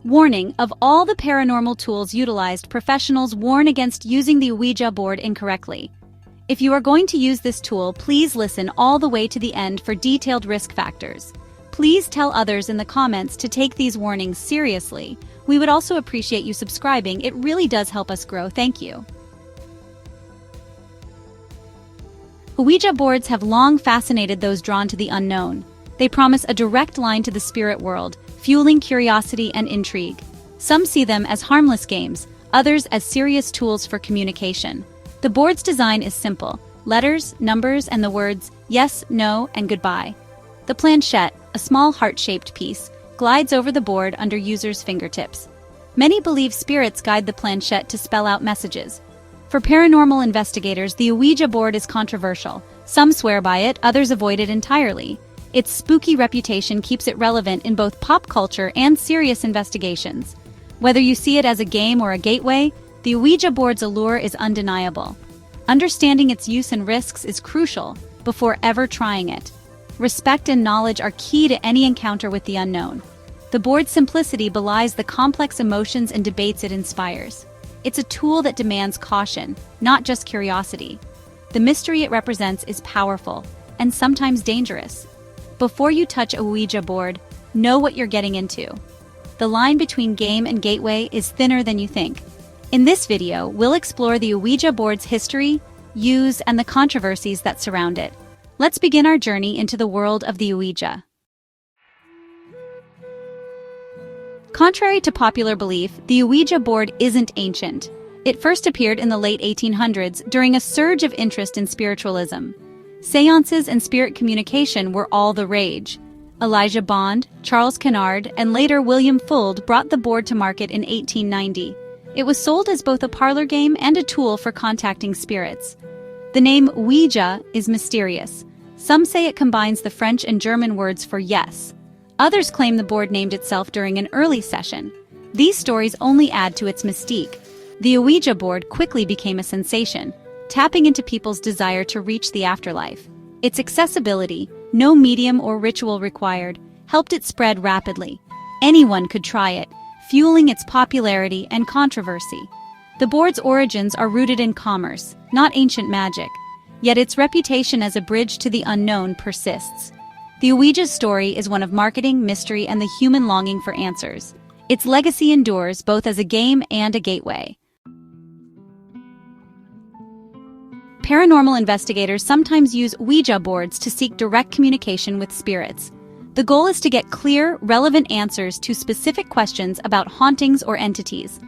Warning: of all the paranormal tools utilized, professionals warn against using the Ouija board incorrectly. If you are going to use this tool, please listen all the way to the end for detailed risk factors. Please tell others in the comments to take these warnings seriously. We would also appreciate you subscribing. It really does help us grow. Thank you. Ouija boards have long fascinated those drawn to the unknown. They promise a direct line to the spirit world, fueling curiosity and intrigue. Some see them as harmless games, others as serious tools for communication. The board's design is simple: letters, numbers, and the words yes, no, and goodbye. The planchette, a small heart-shaped piece, glides over the board under users' fingertips. Many believe spirits guide the planchette to spell out messages. For paranormal investigators, the Ouija board is controversial. Some swear by it, others avoid it entirely. Its spooky reputation keeps it relevant in both pop culture and serious investigations. Whether you see it as a game or a gateway, the Ouija board's allure is undeniable. Understanding its use and risks is crucial before ever trying it. Respect and knowledge are key to any encounter with the unknown. The board's simplicity belies the complex emotions and debates it inspires. It's a tool that demands caution, not just curiosity. The mystery it represents is powerful and sometimes dangerous. Before you touch a Ouija board, know what you're getting into. The line between game and gateway is thinner than you think. In this video, we'll explore the Ouija board's history, use, and the controversies that surround it. Let's begin our journey into the world of the Ouija. Contrary to popular belief, the Ouija board isn't ancient. It first appeared in the late 1800s during a surge of interest in spiritualism. Seances and spirit communication were all the rage. Elijah Bond, Charles Kennard, and later William Fuld brought the board to market in 1890. It was sold as both a parlor game and a tool for contacting spirits. The name Ouija is mysterious. Some say it combines the French and German words for yes. Others claim the board named itself during an early session. These stories only add to its mystique. The Ouija board quickly became a sensation, tapping into people's desire to reach the afterlife. Its accessibility, no medium or ritual required, helped it spread rapidly. Anyone could try it, fueling its popularity and controversy. The board's origins are rooted in commerce, not ancient magic, yet its reputation as a bridge to the unknown persists. The Ouija's story is one of marketing, mystery, and the human longing for answers. Its legacy endures both as a game and a gateway. Paranormal investigators sometimes use Ouija boards to seek direct communication with spirits. The goal is to get clear, relevant answers to specific questions about hauntings or entities.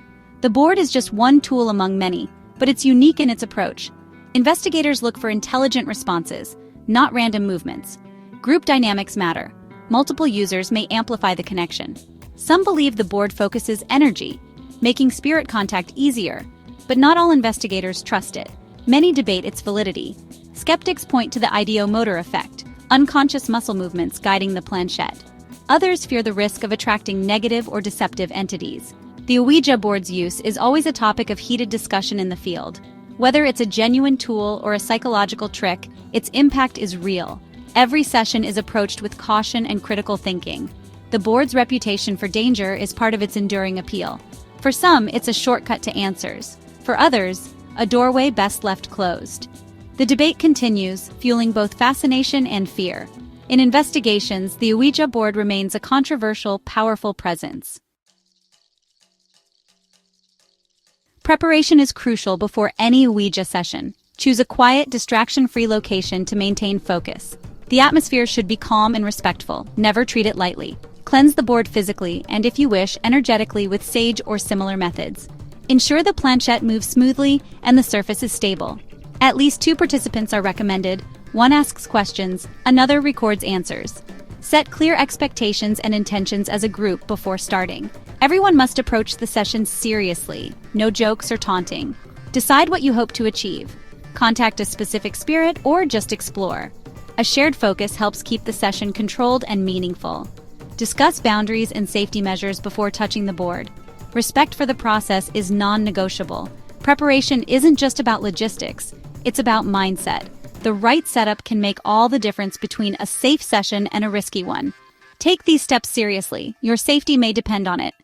The board is just one tool among many, but it's unique in its approach. Investigators look for intelligent responses, not random movements. Group dynamics matter. Multiple users may amplify the connection. Some believe the board focuses energy, making spirit contact easier, but not all investigators trust it. Many debate its validity. Skeptics point to the ideomotor effect, unconscious muscle movements guiding the planchette. Others fear the risk of attracting negative or deceptive entities. The Ouija board's use is always a topic of heated discussion in the field. Whether it's a genuine tool or a psychological trick, its impact is real. Every session is approached with caution and critical thinking. The board's reputation for danger is part of its enduring appeal. For some, it's a shortcut to answers. For others, a doorway best left closed. The debate continues, fueling both fascination and fear. In investigations, the Ouija board remains a controversial, powerful presence. Preparation is crucial before any Ouija session. Choose a quiet, distraction-free location to maintain focus. The atmosphere should be calm and respectful. Never treat it lightly. Cleanse the board physically and, if you wish, energetically with sage or similar methods. Ensure the planchette moves smoothly and the surface is stable. At least 2 participants are recommended. One asks questions, another records answers. Set clear expectations and intentions as a group before starting. Everyone must approach the session seriously, no jokes or taunting. Decide what you hope to achieve. Contact a specific spirit or just explore. A shared focus helps keep the session controlled and meaningful. Discuss boundaries and safety measures before touching the board. Respect for the process is non-negotiable. Preparation isn't just about logistics, it's about mindset. The right setup can make all the difference between a safe session and a risky one. Take these steps seriously. Your safety may depend on it.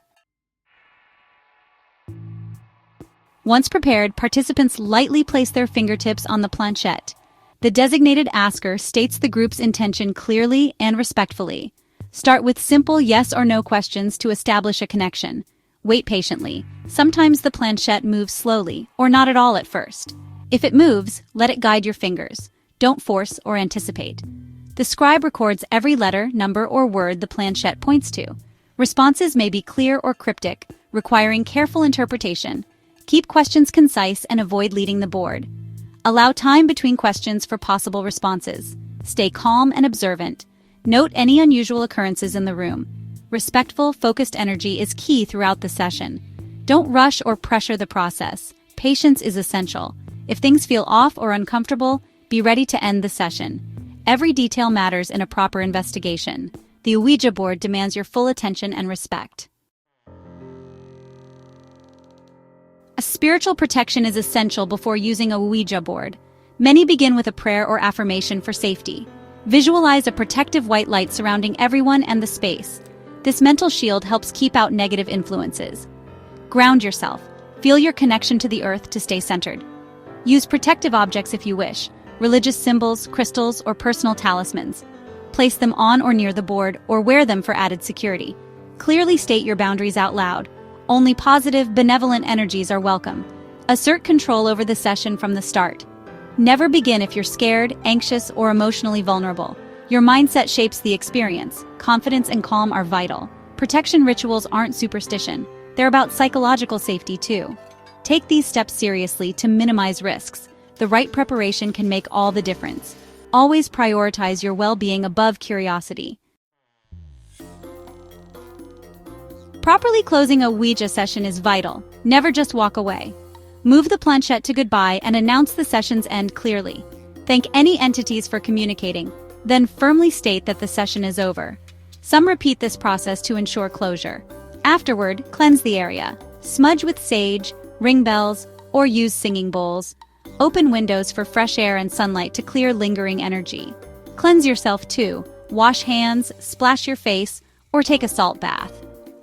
Once prepared, participants lightly place their fingertips on the planchette. The designated asker states the group's intention clearly and respectfully. Start with simple yes or no questions to establish a connection. Wait patiently. Sometimes the planchette moves slowly, or not at all at first. If it moves, let it guide your fingers. Don't force or anticipate. The scribe records every letter, number, or word the planchette points to. Responses may be clear or cryptic, requiring careful interpretation. Keep questions concise and avoid leading the board. Allow time between questions for possible responses. Stay calm and observant. Note any unusual occurrences in the room. Respectful, focused energy is key throughout the session. Don't rush or pressure the process. Patience is essential. If things feel off or uncomfortable, be ready to end the session. Every detail matters in a proper investigation. The Ouija board demands your full attention and respect. A spiritual protection is essential before using a Ouija board. Many begin with a prayer or affirmation for safety. Visualize a protective white light surrounding everyone and the space. This mental shield helps keep out negative influences. Ground yourself. Feel your connection to the earth to stay centered. Use protective objects if you wish, religious symbols, crystals, or personal talismans. Place them on or near the board, or wear them for added security. Clearly state your boundaries out loud. Only positive, benevolent energies are welcome. Assert control over the session from the start. Never begin if you're scared, anxious, or emotionally vulnerable. Your mindset shapes the experience. Confidence and calm are vital. Protection rituals aren't superstition. They're about psychological safety too. Take these steps seriously to minimize risks. The right preparation can make all the difference. Always prioritize your well-being above curiosity. Properly closing a Ouija session is vital. Never just walk away. Move the planchette to goodbye and announce the session's end clearly. Thank any entities for communicating, then firmly state that the session is over. Some repeat this process to ensure closure. Afterward, cleanse the area. Smudge with sage, ring bells, or use singing bowls. Open windows for fresh air and sunlight to clear lingering energy. Cleanse yourself too. Wash hands, splash your face, or take a salt bath.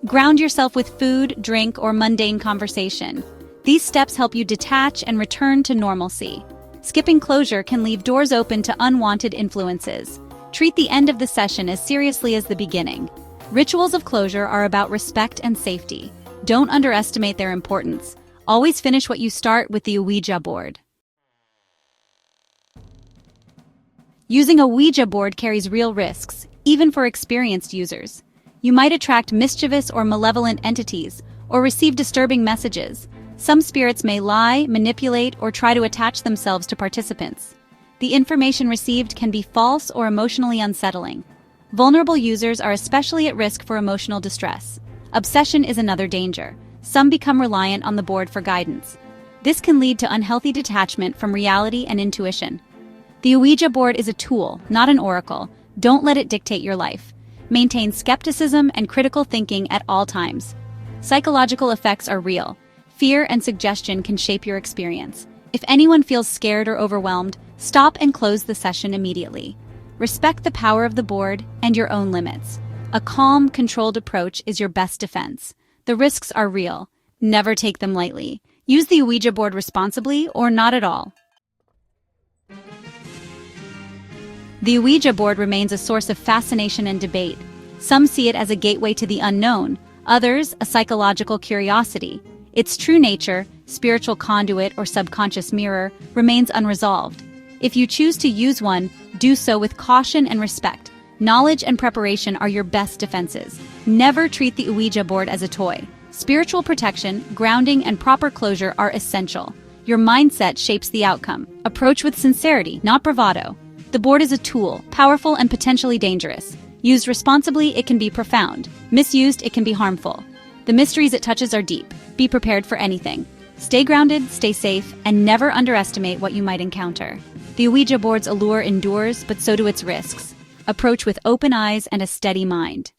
Ground yourself with food, drink, or mundane conversation. These steps help you detach and return to normalcy. Skipping closure can leave doors open to unwanted influences. Treat the end of the session as seriously as the beginning. Rituals of closure are about respect and safety. Don't underestimate their importance. Always finish what you start with the Ouija board. Using a Ouija board carries real risks, even for experienced users. You might attract mischievous or malevolent entities, or receive disturbing messages. Some spirits may lie, manipulate, or try to attach themselves to participants. The information received can be false or emotionally unsettling. Vulnerable users are especially at risk for emotional distress. Obsession is another danger. Some become reliant on the board for guidance. This can lead to unhealthy detachment from reality and intuition. The Ouija board is a tool, not an oracle. Don't let it dictate your life. Maintain skepticism and critical thinking at all times. Psychological effects are real. Fear and suggestion can shape your experience. If anyone feels scared or overwhelmed, stop and close the session immediately. Respect the power of the board and your own limits. A calm, controlled approach is your best defense. The risks are real. Never take them lightly. Use the Ouija board responsibly or not at all. The Ouija board remains a source of fascination and debate. Some see it as a gateway to the unknown, others a psychological curiosity. Its true nature, spiritual conduit or subconscious mirror, remains unresolved. If you choose to use one, do so with caution and respect. Knowledge and preparation are your best defenses. Never treat the Ouija board as a toy. Spiritual protection, grounding, and proper closure are essential. Your mindset shapes the outcome. Approach with sincerity, not bravado. The board is a tool, powerful and potentially dangerous. Used responsibly, it can be profound. Misused, it can be harmful. The mysteries it touches are deep. Be prepared for anything. Stay grounded, stay safe, and never underestimate what you might encounter. The Ouija board's allure endures, but so do its risks. Approach with open eyes and a steady mind.